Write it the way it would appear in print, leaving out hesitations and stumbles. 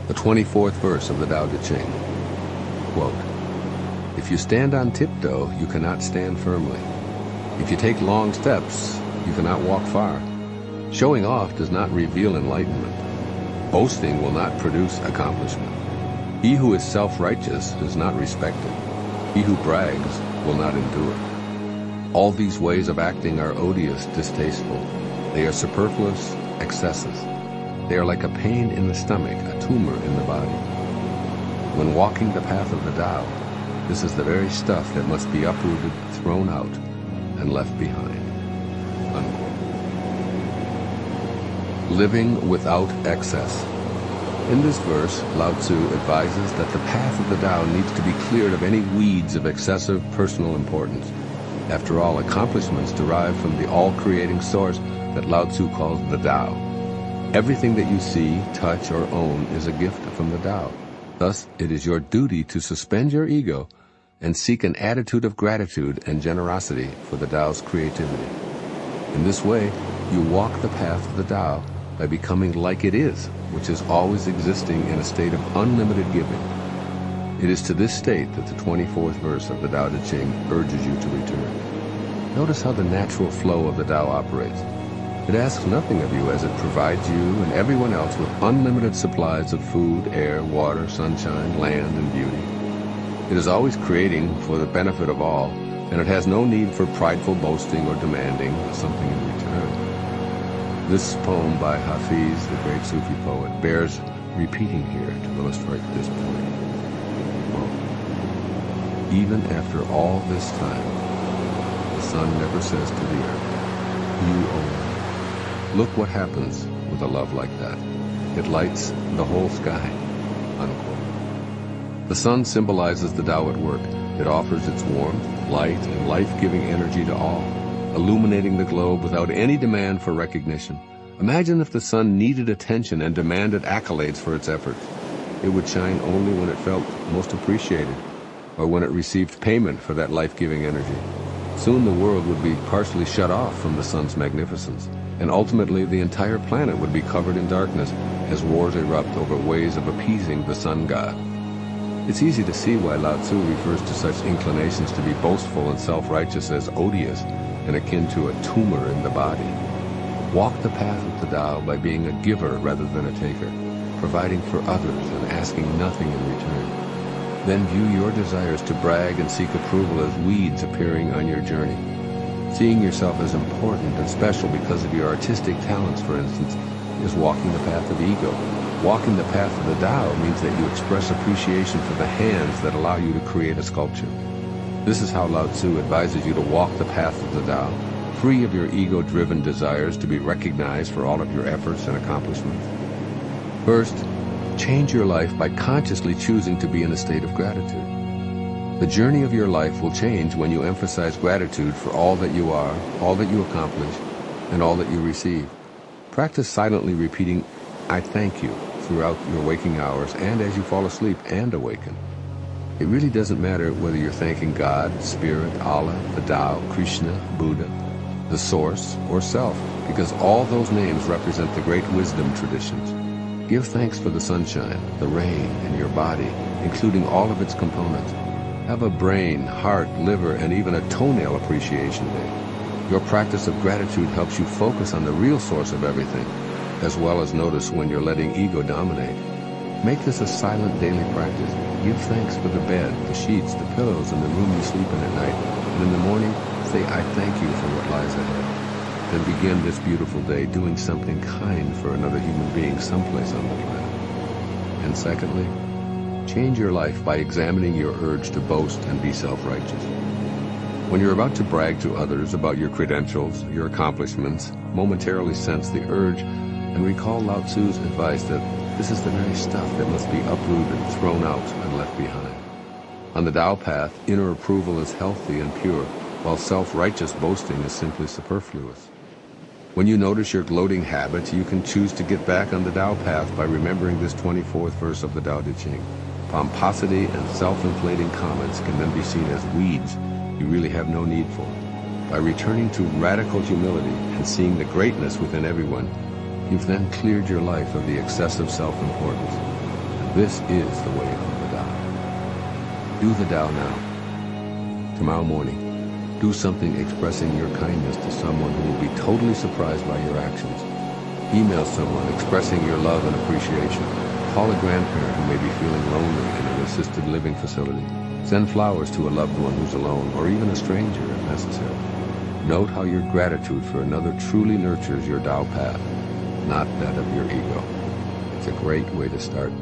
The 24th verse of the Tao Te Ching. Quote, "If you stand on tiptoe, you cannot stand firmly. If you take long steps, you cannot walk far. Showing off does not reveal enlightenment. Boasting will not produce accomplishment. He who is self-righteous is not respected. He who brags will not endure. All these ways of acting are odious, distasteful. They are superfluous, excesses. They are like a pain in the stomach, a tumor in the body. When walking the path of the Tao, this is the very stuff that must be uprooted, thrown out, and left behind." Unquote. Living without excess. In this verse, Lao Tzu advises that the path of the Tao needs to be cleared of any weeds of excessive personal importance. After all, accomplishments derive from the all-creating source that Lao Tzu calls the Tao. Everything that you see, touch, or own is a gift from the Tao. Thus, it is your duty to suspend your ego and seek an attitude of gratitude and generosity for the Tao's creativity. In this way, you walk the path of the Tao by becoming like it is, which is always existing in a state of unlimited giving. It is to this state that the 24th verse of the Tao Te Ching urges you to return. Notice how the natural flow of the Tao operates. It asks nothing of you as it provides you and everyone else with unlimited supplies of food, air, water, sunshine, land, and beauty. It is always creating for the benefit of all, and it has no need for prideful boasting or demanding something in return. This poem by Hafiz, the great Sufi poet, bears repeating here to illustrate this point. Quote, "Even after all this time, the sun never says to the earth, 'You only.' Look what happens with a love like that. It lights the whole sky." Unquote. The sun symbolizes the Tao at work. It offers its warmth, light, and life-giving energy to all, illuminating the globe without any demand for recognition. Imagine if the sun needed attention and demanded accolades for its efforts. It would shine only when it felt most appreciated, or when it received payment for that life-giving energy. Soon the world would be partially shut off from the sun's magnificence, and ultimately the entire planet would be covered in darkness as wars erupt over ways of appeasing the sun god. It's easy to see why Lao Tzu refers to such inclinations to be boastful and self-righteous as odious and akin to a tumor in the body. Walk the path of the Tao by being a giver rather than a taker, providing for others and asking nothing in return. Then view your desires to brag and seek approval as weeds appearing on your journey. Seeing yourself as important and special because of your artistic talents, for instance, is walking the path of ego. Walking the path of the Tao means that you express appreciation for the hands that allow you to create a sculpture. This is how Lao Tzu advises you to walk the path of the Tao, free of your ego-driven desires to be recognized for all of your efforts and accomplishments. First, change your life by consciously choosing to be in a state of gratitude. The journey of your life will change when you emphasize gratitude for all that you are, all that you accomplish, and all that you receive. Practice silently repeating, "I thank you," throughout your waking hours and as you fall asleep and awaken. It really doesn't matter whether you're thanking God, Spirit, Allah, the Tao, Krishna, Buddha, the Source, or Self, because all those names represent the great wisdom traditions. Give thanks for the sunshine, the rain, and your body, including all of its components. Have a brain, heart, liver, and even a toenail appreciation day. Your practice of gratitude helps you focus on the real source of everything, as well as notice when you're letting ego dominate. Make this a silent daily practice. Give thanks for the bed, the sheets, the pillows, and the room you sleep in at night. And in the morning, say, "I thank you for what lies ahead." Then begin this beautiful day doing something kind for another human being someplace on the planet. And secondly, change your life by examining your urge to boast and be self-righteous. When you're about to brag to others about your credentials, your accomplishments, momentarily sense the urge and recall Lao Tzu's advice that this is the very stuff that must be uprooted, thrown out, and left behind. On the Tao path, inner approval is healthy and pure, while self-righteous boasting is simply superfluous. When you notice your gloating habits, you can choose to get back on the Tao path by remembering this 24th verse of the Tao Te Ching. Pomposity and self-inflating comments can then be seen as weeds you really have no need for. By returning to radical humility and seeing the greatness within everyone, you've then cleared your life of the excessive self-importance. And This is the way of the Tao. Do the Tao now. Tomorrow morning, do something expressing your kindness to someone who will be totally surprised by your actions. Email someone expressing your love and appreciation. Call a grandparent who may be feeling lonely in an assisted living facility. Send flowers to a loved one who's alone, or even a stranger if necessary. Note how your gratitude for another truly nurtures your Tao path, not that of your ego. It's a great way to start.